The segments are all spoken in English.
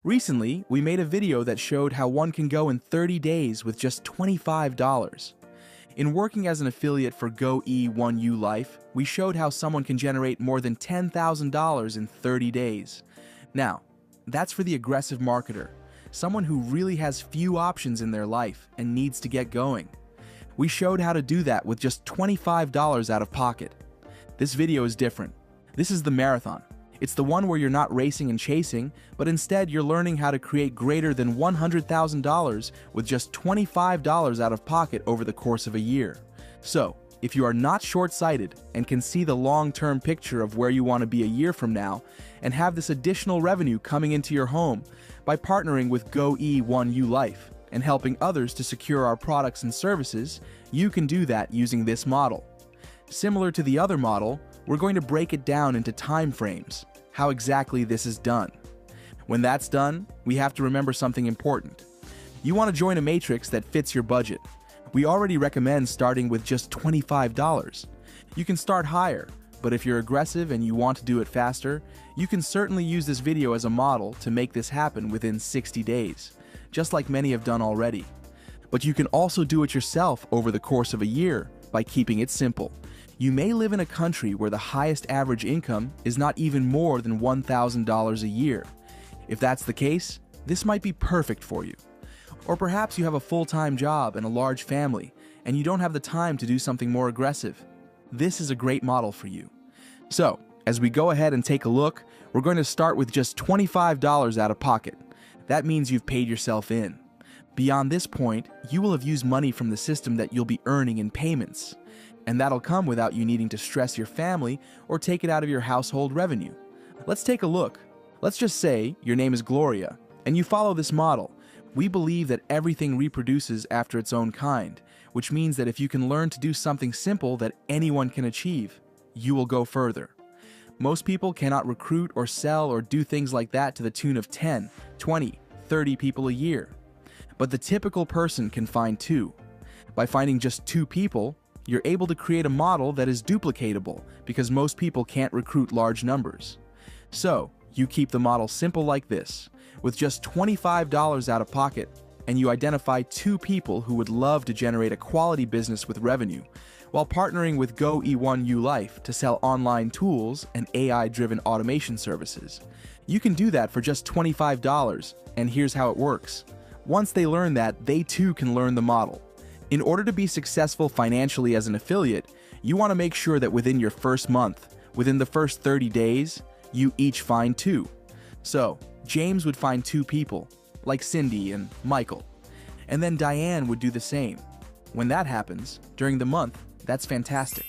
Recently, we made a video that showed how one can go in 30 days with just $25. In working as an affiliate for GoE1ULife, we showed how someone can generate more than $10,000 in 30 days. Now, that's for the aggressive marketer, someone who really has few options in their life and needs to get going. We showed how to do that with just $25 out of pocket. This video is different. This is the marathon. It's the one where you're not racing and chasing, but instead you're learning how to create greater than $100,000 with just $25 out of pocket over the course of a year. So, if you are not short-sighted and can see the long-term picture of where you want to be a year from now and have this additional revenue coming into your home by partnering with GoE1ULife and helping others to secure our products and services, you can do that using this model. Similar to the other model, we're going to break it down into time frames, how exactly this is done. When that's done, we have to remember something important. You want to join a matrix that fits your budget. We already recommend starting with just $25. You can start higher, but if you're aggressive and you want to do it faster, you can certainly use this video as a model to make this happen within 60 days, just like many have done already. But you can also do it yourself over the course of a year by keeping it simple. You may live in a country where the highest average income is not even more than $1,000 a year. If that's the case, this might be perfect for you. Or perhaps you have a full-time job and a large family, and you don't have the time to do something more aggressive. This is a great model for you. So, as we go ahead and take a look, we're going to start with just $25 out of pocket. That means you've paid yourself in. Beyond this point, you will have used money from the system that you'll be earning in payments. And that'll come without you needing to stress your family or take it out of your household revenue. Let's take a look. Let's just say your name is Gloria, and you follow this model. We believe that everything reproduces after its own kind, which means that if you can learn to do something simple that anyone can achieve, you will go further. Most people cannot recruit or sell or do things like that to the tune of 10, 20, 30 people a year. But the typical person can find 2. By finding just 2 people, you're able to create a model that is duplicatable because most people can't recruit large numbers. So, you keep the model simple like this, with just $25 out of pocket, and you identify 2 people who would love to generate a quality business with revenue, while partnering with GoE1ULife to sell online tools and AI-driven automation services. You can do that for just $25, and here's how it works. Once they learn that, they too can learn the model. In order to be successful financially as an affiliate, you want to make sure that within your first month, within the first 30 days, you each find 2. So, James would find 2 people, like Cindy and Michael. And then Diane would do the same. When that happens, during the month, that's fantastic.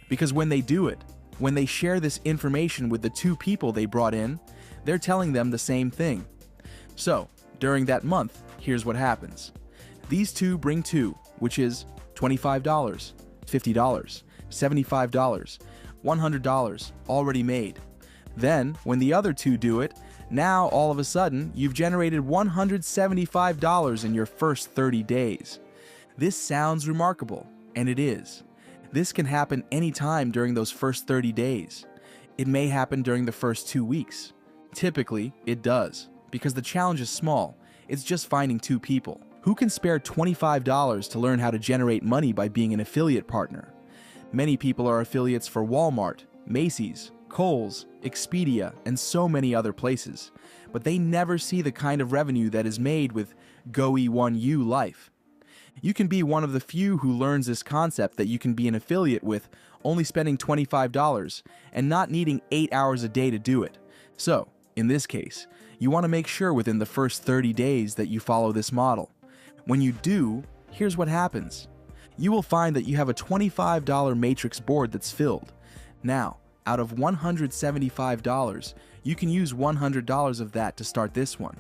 Because when they do it, when they share this information with the 2 people they brought in, they're telling them the same thing. So, during that month, here's what happens. These 2 bring 2, which is $25, $50, $75, $100 already made. Then, when the other 2 do it, now all of a sudden you've generated $175 in your first 30 days. This sounds remarkable, and it is. This can happen anytime during those first 30 days. It may happen during the first 2 weeks. Typically, it does, because the challenge is small. It's just finding 2 people. Who can spare $25 to learn how to generate money by being an affiliate partner? Many people are affiliates for Walmart, Macy's, Kohl's, Expedia, and so many other places, but they never see the kind of revenue that is made with GoE1ULife. You can be one of the few who learns this concept that you can be an affiliate with only spending $25 and not needing 8 hours a day to do it. So, in this case, you want to make sure within the first 30 days that you follow this model. When you do, here's what happens. You will find that you have a $25 matrix board that's filled. Now, out of $175, you can use $100 of that to start this one.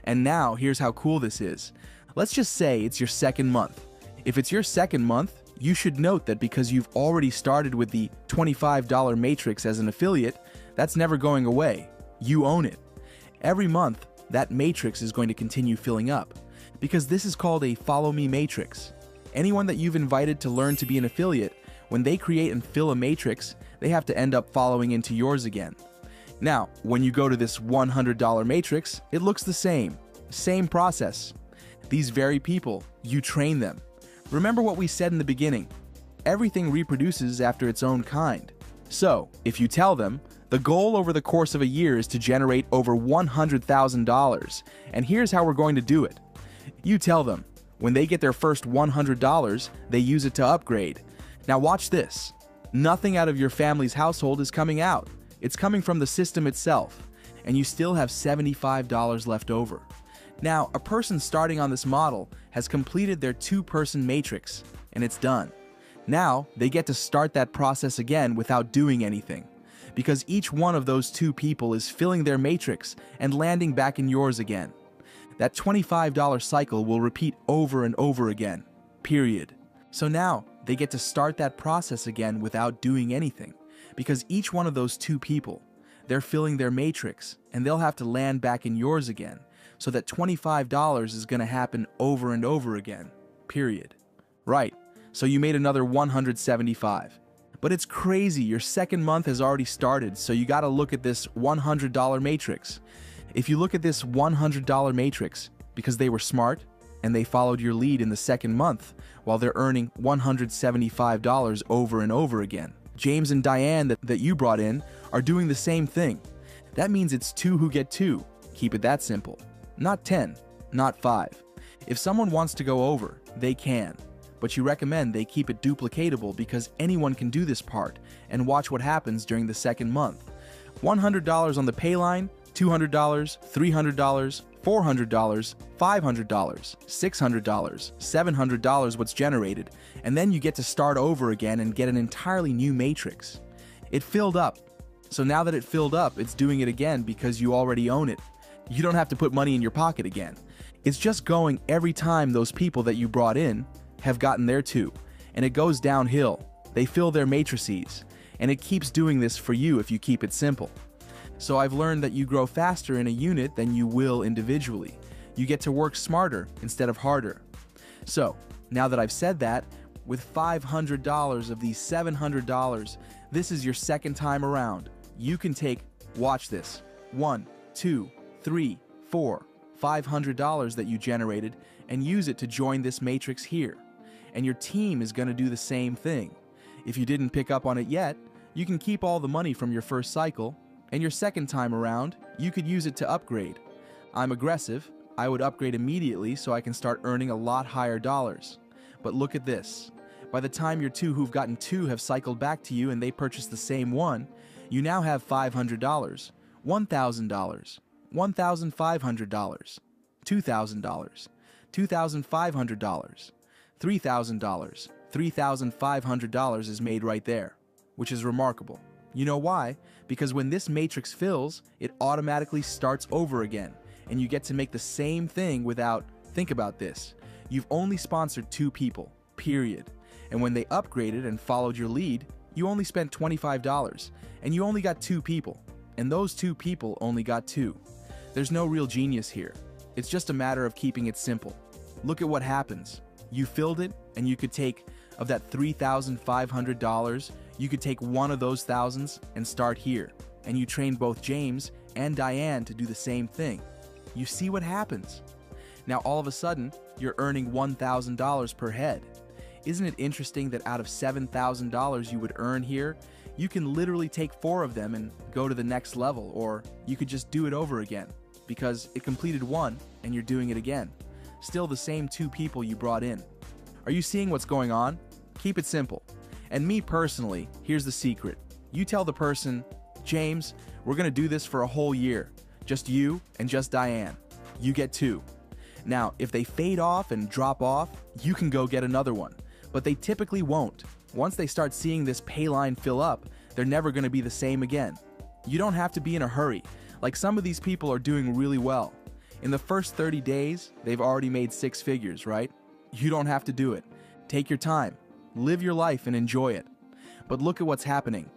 And now, here's how cool this is. Let's just say it's your second month. If it's your second month, you should note that because you've already started with the $25 matrix as an affiliate, that's never going away. You own it. Every month, that matrix is going to continue filling up, because this is called a follow me matrix. Anyone that you've invited to learn to be an affiliate, when they create and fill a matrix, they have to end up following into yours again. Now, when you go to this $100 matrix, it looks the same. Same process. These very people, you train them. Remember what we said in the beginning. Everything reproduces after its own kind. So, if you tell them, the goal over the course of a year is to generate over $100,000, and here's how we're going to do it. You tell them, when they get their first $100, they use it to upgrade. Now watch this. Nothing out of your family's household is coming out. It's coming from the system itself, and you still have $75 left over. Now, a person starting on this model has completed their two-person matrix, and it's done. Now, they get to start that process again without doing anything, because each one of those two people is filling their matrix and landing back in yours again. That $25 cycle will repeat over and over again, period. So now, they get to start that process again without doing anything, because each one of those two people, they're filling their matrix, and they'll have to land back in yours again, so that $25 is going to happen over and over again, period. Right, so you made another $175. But it's crazy, your second month has already started, so you gotta look at this $100 matrix. If you look at this $100 matrix, because they were smart, and they followed your lead in the second month, while they're earning $175 over and over again. James and Diane that you brought in are doing the same thing. That means it's 2 who get 2. Keep it that simple. Not 10, not 5. If someone wants to go over, they can. But you recommend they keep it duplicatable because anyone can do this part, and watch what happens during the second month. $100 on the pay line, $200, $300, $400, $500, $600, $700 what's generated, and then you get to start over again and get an entirely new matrix. It filled up. So now that it filled up, it's doing it again because you already own it. You don't have to put money in your pocket again. It's just going every time those people that you brought in have gotten there too, and it goes downhill. They fill their matrices, and it keeps doing this for you if you keep it simple. So I've learned that you grow faster in a unit than you will individually. You get to work smarter instead of harder. So, now that I've said that, with $500 of these $700, this is your second time around. You can take, watch this, 1, 2, 3, 4, $500 that you generated and use it to join this matrix here. And your team is going to do the same thing. If you didn't pick up on it yet, you can keep all the money from your first cycle, and your second time around, you could use it to upgrade. I'm aggressive. I would upgrade immediately so I can start earning a lot higher dollars. But look at this. By the time your 2 who've gotten 2 have cycled back to you and they purchase the same one, you now have $500, $1,000, $1,500, $2,000, $2,500, $3,000, $3,500 is made right there, which is remarkable. You know why? Because when this matrix fills, it automatically starts over again, and you get to make the same thing without, think about this, you've only sponsored 2 people, period. And when they upgraded and followed your lead, you only spent $25, and you only got 2 people, and those 2 people only got 2. There's no real genius here. It's just a matter of keeping it simple. Look at what happens. You filled it, and you could take, of that $3,500, you could take one of those thousands and start here, and you train both James and Diane to do the same thing. You see what happens. Now all of a sudden, you're earning $1,000 per head. Isn't it interesting that out of $7,000 you would earn here, you can literally take 4 of them and go to the next level, or you could just do it over again, because it completed 1 and you're doing it again. Still the same 2 people you brought in. Are you seeing what's going on? Keep it simple. And me personally, here's the secret. You tell the person, James, we're gonna do this for a whole year. Just you and just Diane. You get 2. Now, if they fade off and drop off, you can go get another one. But they typically won't. Once they start seeing this pay line fill up, they're never gonna be the same again. You don't have to be in a hurry. Like some of these people are doing really well. In the first 30 days, they've already made 6 figures, right? You don't have to do it. Take your time. Live your life and enjoy it. But look at what's happening.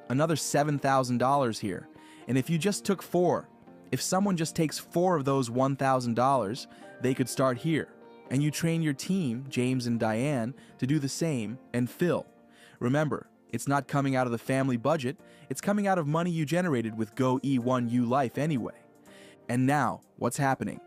Another $7,000 here. And if you just took 4, if someone just takes 4 of those $1,000, they could start here. And you train your team, James and Diane, to do the same and fill. Remember, It's not coming out of the family budget, it's coming out of money you generated with GoE1ULife anyway. And now, what's happening?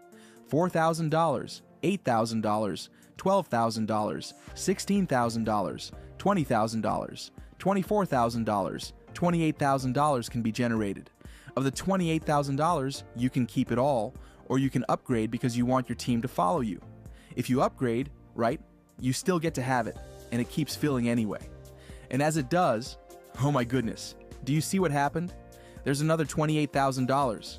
$4,000, $8,000, $12,000, $16,000, $20,000, $24,000, $28,000 can be generated. Of the $28,000, you can keep it all, or you can upgrade because you want your team to follow you. If you upgrade, right, you still get to have it, and it keeps filling anyway. And as it does, oh my goodness, do you see what happened? There's another $28,000.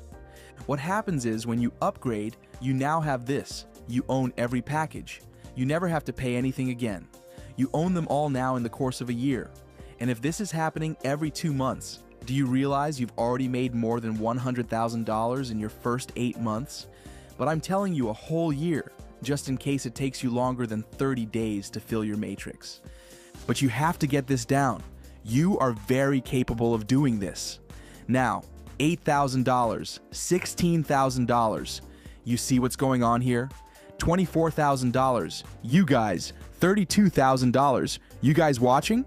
What happens is when you upgrade, you now have this. You own every package. You never have to pay anything again. You own them all now in the course of a year. And if this is happening every 2 months, do you realize you've already made more than $100,000 in your first 8 months? But I'm telling you a whole year, just in case it takes you longer than 30 days to fill your matrix. But you have to get this down. You are very capable of doing this. Now, $8,000, $16,000. You see what's going on here? $24,000. You guys, $32,000. You guys watching?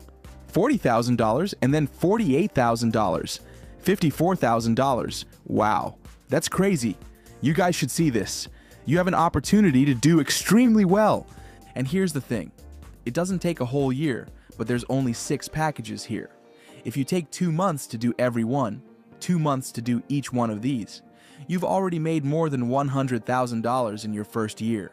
$40,000 and then $48,000. $54,000. Wow, that's crazy. You guys should see this. You have an opportunity to do extremely well. And here's the thing. It doesn't take a whole year, but there's only 6 packages here. If you take 2 months to do every one, 2 months to do each one of these, you've already made more than $100,000 in your first year.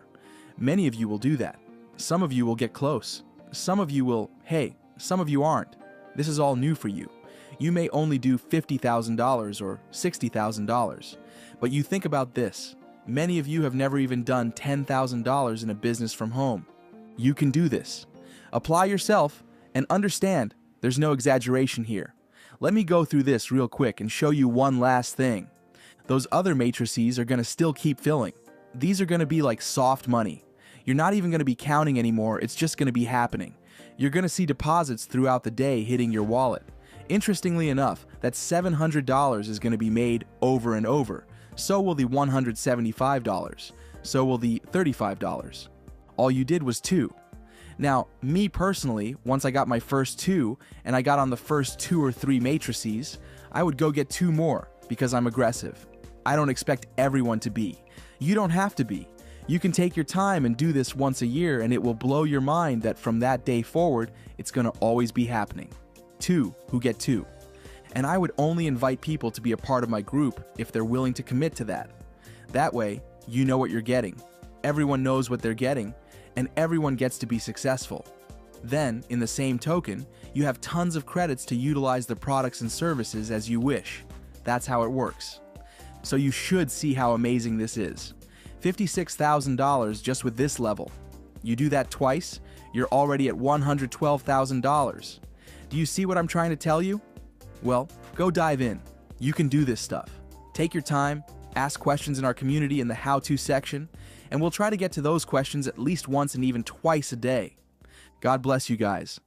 Many of you will do that. Some of you will get close. Some of you will, hey, some of you aren't. This is all new for you. You may only do $50,000 or $60,000. But you think about this. Many of you have never even done $10,000 in a business from home. You can do this. Apply yourself and understand there's no exaggeration here. Let me go through this real quick and show you one last thing. Those other matrices are going to still keep filling. These are going to be like soft money. You're not even going to be counting anymore, it's just going to be happening. You're going to see deposits throughout the day hitting your wallet. Interestingly enough, that $700 is going to be made over and over. So will the $175. So will the $35. All you did was 2. Now, me personally, once I got my first 2 and I got on the first 2 or 3 matrices, I would go get 2 more because I'm aggressive. I don't expect everyone to be. You don't have to be. You can take your time and do this once a year and it will blow your mind that from that day forward, it's going to always be happening. 2 who get 2. And I would only invite people to be a part of my group if they're willing to commit to that. That way, you know what you're getting. Everyone knows what they're getting, and everyone gets to be successful. Then, in the same token, you have tons of credits to utilize the products and services as you wish. That's how it works. So you should see how amazing this is. $56,000 just with this level. You do that twice, you're already at $112,000. Do you see what I'm trying to tell you? Well, go dive in. You can do this stuff. Take your time, ask questions in our community in the how-to section, and we'll try to get to those questions at least once and even twice a day. God bless you guys.